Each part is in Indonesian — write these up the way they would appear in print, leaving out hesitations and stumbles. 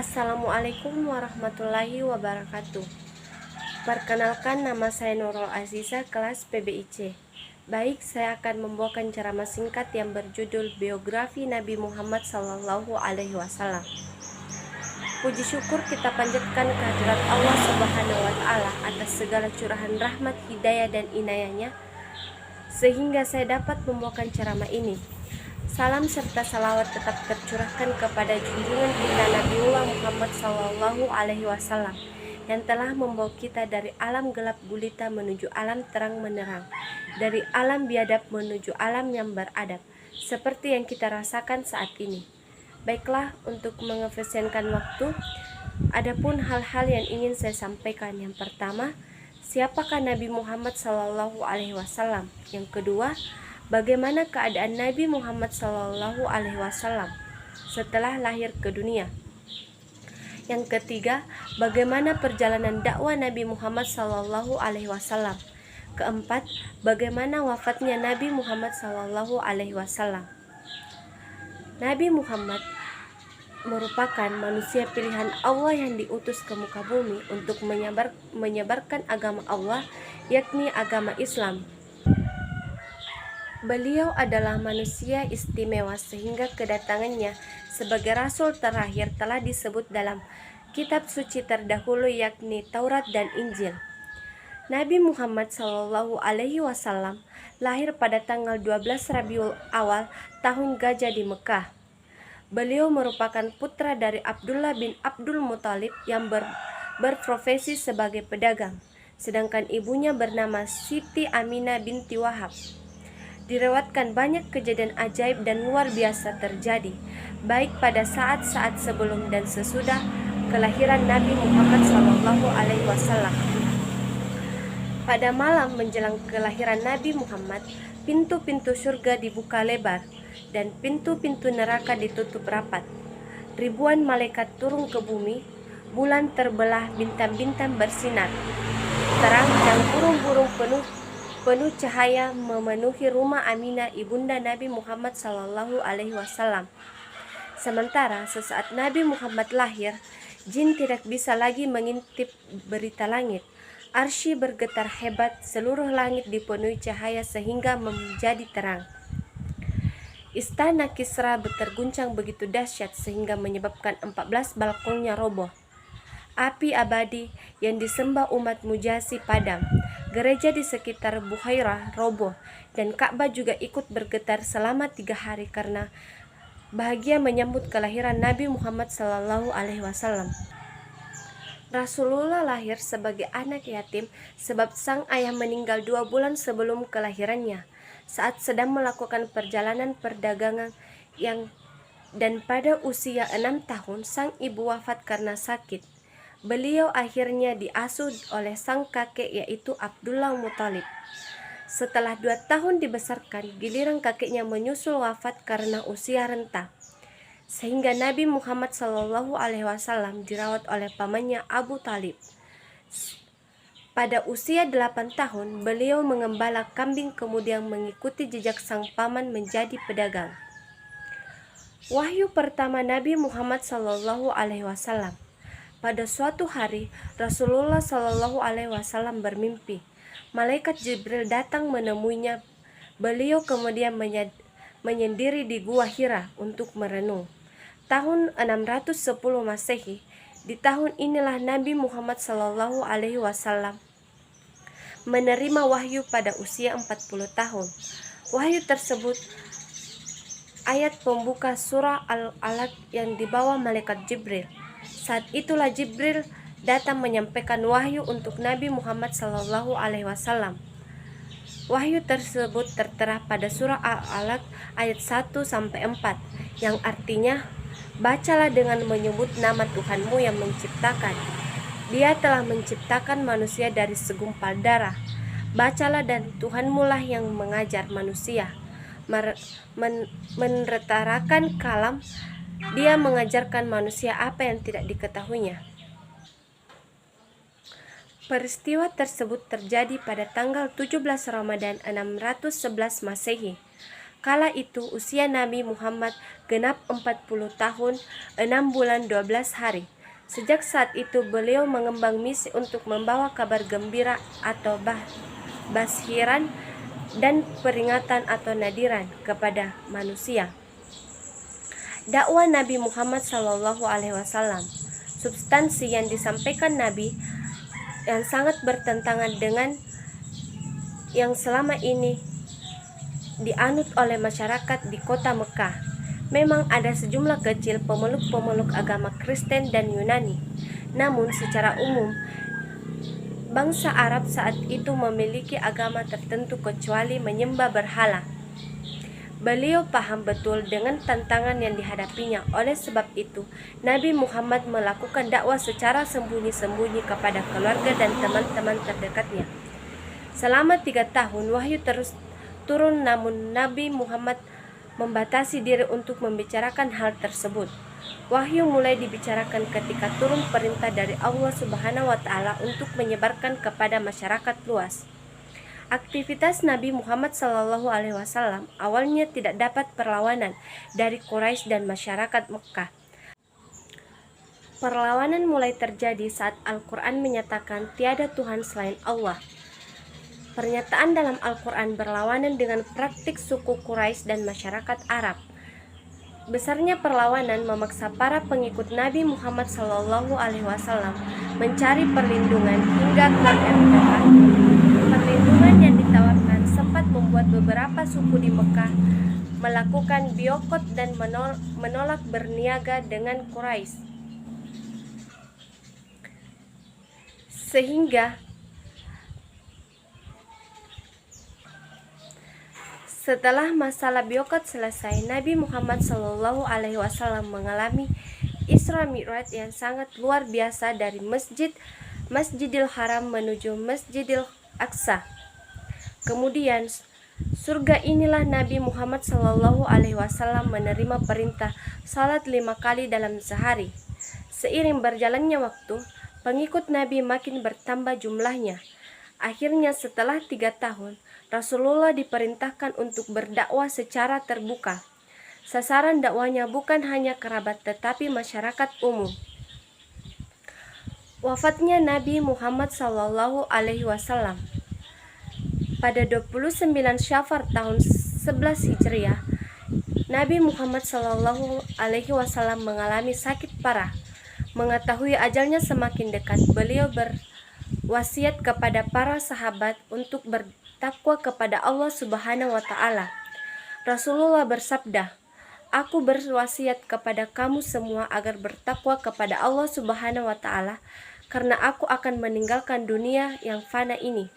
Assalamualaikum warahmatullahi wabarakatuh. Perkenalkan, nama saya Nurul Aziza, kelas PBIC. Baik, saya akan membawakan ceramah singkat yang berjudul Biografi Nabi Muhammad SAW. Puji syukur kita panjatkan kehadirat Allah Subhanahu wa Ta'ala atas segala curahan rahmat, hidayah, dan inayahnya, sehingga saya dapat membawakan ceramah ini. Salam serta salawat tetap tercurahkan kepada junjungan kita Nabiullah Muhammad SAW yang telah membawa kita dari alam gelap gulita menuju alam terang menerang, dari alam biadab menuju alam yang beradab, seperti yang kita rasakan saat ini. Baiklah, untuk mengefisienkan waktu, adapun hal-hal yang ingin saya sampaikan. Yang pertama, siapakah Nabi Muhammad SAW? Yang kedua, bagaimana keadaan Nabi Muhammad SAW setelah lahir ke dunia? Yang ketiga, bagaimana perjalanan dakwah Nabi Muhammad SAW? Keempat, bagaimana wafatnya Nabi Muhammad SAW? Nabi Muhammad merupakan manusia pilihan Allah yang diutus ke muka bumi untuk menyebarkan agama Allah, yakni agama Islam. Beliau adalah manusia istimewa sehingga kedatangannya sebagai rasul terakhir telah disebut dalam kitab suci terdahulu, yakni Taurat dan Injil. Nabi Muhammad SAW lahir pada tanggal 12 Rabiul Awal tahun Gajah di Mekah. Beliau merupakan putra dari Abdullah bin Abdul Muthalib yang berprofesi sebagai pedagang, sedangkan ibunya bernama Siti Aminah binti Wahab. Direwatkan banyak kejadian ajaib dan luar biasa terjadi, baik pada saat-saat sebelum dan sesudah kelahiran Nabi Muhammad SAW. Pada malam menjelang kelahiran Nabi Muhammad, pintu-pintu surga dibuka lebar dan pintu-pintu neraka ditutup rapat. Ribuan malaikat turun ke bumi, bulan terbelah, bintang-bintang bersinar terang, dan burung-burung penuh cahaya memenuhi rumah Aminah ibunda Nabi Muhammad SAW. Sementara sesaat Nabi Muhammad lahir, jin tidak bisa lagi mengintip berita langit. Arsy bergetar hebat, seluruh langit dipenuhi cahaya sehingga menjadi terang. Istana Kisra terguncang begitu dahsyat sehingga menyebabkan 14 balkonnya roboh. Api abadi yang disembah umat Mujasi padam. Gereja di sekitar Buhairah roboh, dan Ka'bah juga ikut bergetar selama 3 hari karena bahagia menyambut kelahiran Nabi Muhammad SAW. Rasulullah lahir sebagai anak yatim sebab sang ayah meninggal 2 bulan sebelum kelahirannya saat sedang melakukan perjalanan perdagangan dan pada usia 6 tahun sang ibu wafat karena sakit. Beliau akhirnya diasuh oleh sang kakek, yaitu Abdullah Muthalib. Setelah 2 tahun dibesarkan, giliran kakeknya menyusul wafat karena usia renta, sehingga Nabi Muhammad SAW dirawat oleh pamannya Abu Talib. Pada usia 8 tahun, beliau mengembala kambing kemudian mengikuti jejak sang paman menjadi pedagang. Wahyu pertama Nabi Muhammad SAW. Pada suatu hari, Rasulullah SAW bermimpi. Malaikat Jibril datang menemuinya. Beliau kemudian menyendiri di Gua Hira untuk merenung. Tahun 610 Masehi, di tahun inilah Nabi Muhammad SAW menerima wahyu pada usia 40 tahun. Wahyu tersebut ayat pembuka surah Al-Alaq yang dibawa malaikat Jibril. Saat itulah Jibril datang menyampaikan wahyu untuk Nabi Muhammad SAW. Wahyu tersebut tertera pada surah Al-Alaq ayat 1-4 yang artinya, bacalah dengan menyebut nama Tuhanmu yang menciptakan. Dia telah menciptakan manusia dari segumpal darah. Bacalah, dan Tuhanmu lah yang mengajar manusia. Menertarakan kalam, dia mengajarkan manusia apa yang tidak diketahuinya. Peristiwa tersebut terjadi pada tanggal 17 Ramadan 611 Masehi. Kala itu usia Nabi Muhammad genap 40 tahun, 6 bulan 12 hari. Sejak saat itu beliau mengembang misi untuk membawa kabar gembira atau bashiran dan peringatan atau nadiran kepada manusia. Dakwah Nabi Muhammad SAW, substansi yang disampaikan Nabi yang sangat bertentangan dengan yang selama ini dianut oleh masyarakat di kota Mekah. Memang ada sejumlah kecil pemeluk-pemeluk agama Kristen dan Yunani. Namun secara umum, bangsa Arab saat itu memiliki agama tertentu kecuali menyembah berhala. Beliau paham betul dengan tantangan yang dihadapinya. Oleh sebab itu, Nabi Muhammad melakukan dakwah secara sembunyi-sembunyi kepada keluarga dan teman-teman terdekatnya. Selama 3 tahun, wahyu terus turun, namun Nabi Muhammad membatasi diri untuk membicarakan hal tersebut. Wahyu mulai dibicarakan ketika turun perintah dari Allah Subhanahu wa Ta'ala untuk menyebarkan kepada masyarakat luas. Aktivitas Nabi Muhammad SAW awalnya tidak dapat perlawanan dari Quraisy dan masyarakat Mekah. Perlawanan mulai terjadi saat Al-Quran menyatakan tiada Tuhan selain Allah. Pernyataan dalam Al-Quran berlawanan dengan praktik suku Quraisy dan masyarakat Arab. Besarnya perlawanan memaksa para pengikut Nabi Muhammad SAW mencari perlindungan hingga ke Mekah. Perlindungan yang ditawarkan sempat membuat beberapa suku di Mekah melakukan boikot dan menolak berniaga dengan Quraisy. Sehingga setelah masalah boikot selesai, Nabi Muhammad SAW mengalami Isra Mi'raj yang sangat luar biasa dari Masjidil Haram menuju Masjidil Aqsa. Kemudian surga inilah Nabi Muhammad SAW menerima perintah salat 5 kali dalam sehari. Seiring berjalannya waktu, pengikut Nabi makin bertambah jumlahnya. Akhirnya setelah 3 tahun, Rasulullah diperintahkan untuk berdakwah secara terbuka. Sasaran dakwanya bukan hanya kerabat tetapi masyarakat umum. Wafatnya Nabi Muhammad SAW pada 29 Syafar tahun 11 Hijriah. Nabi Muhammad SAW mengalami sakit parah. Mengetahui ajalnya semakin dekat, beliau berwasiat kepada para sahabat untuk bertakwa kepada Allah Subhanahu wa Ta'ala. Rasulullah bersabda, "Aku berwasiat kepada kamu semua agar bertakwa kepada Allah Subhanahu wa Ta'ala, karena aku akan meninggalkan dunia yang fana ini."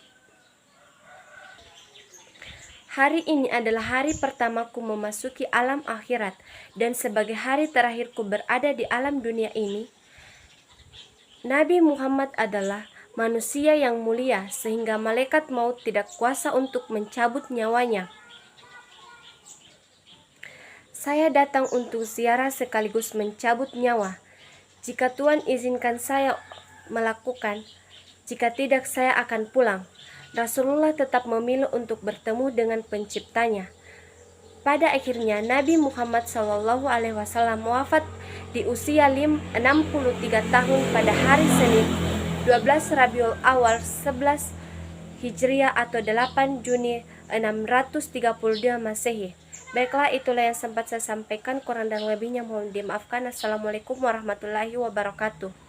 Hari ini adalah hari pertamaku memasuki alam akhirat, dan sebagai hari terakhirku berada di alam dunia ini. Nabi Muhammad adalah manusia yang mulia, sehingga malaikat maut tidak kuasa untuk mencabut nyawanya. Saya datang untuk ziarah sekaligus mencabut nyawa. Jika Tuhan izinkan saya melakukan, jika tidak saya akan pulang. Rasulullah tetap memilih untuk bertemu dengan penciptanya. Pada akhirnya Nabi Muhammad SAW wafat di usia 63 tahun pada hari Senin 12 Rabiul Awal 11 Hijriah atau 8 Juni 632 Masehi. Baiklah, itulah yang sempat saya sampaikan, kurang dan lebihnya mohon dimaafkan. Assalamualaikum warahmatullahi wabarakatuh.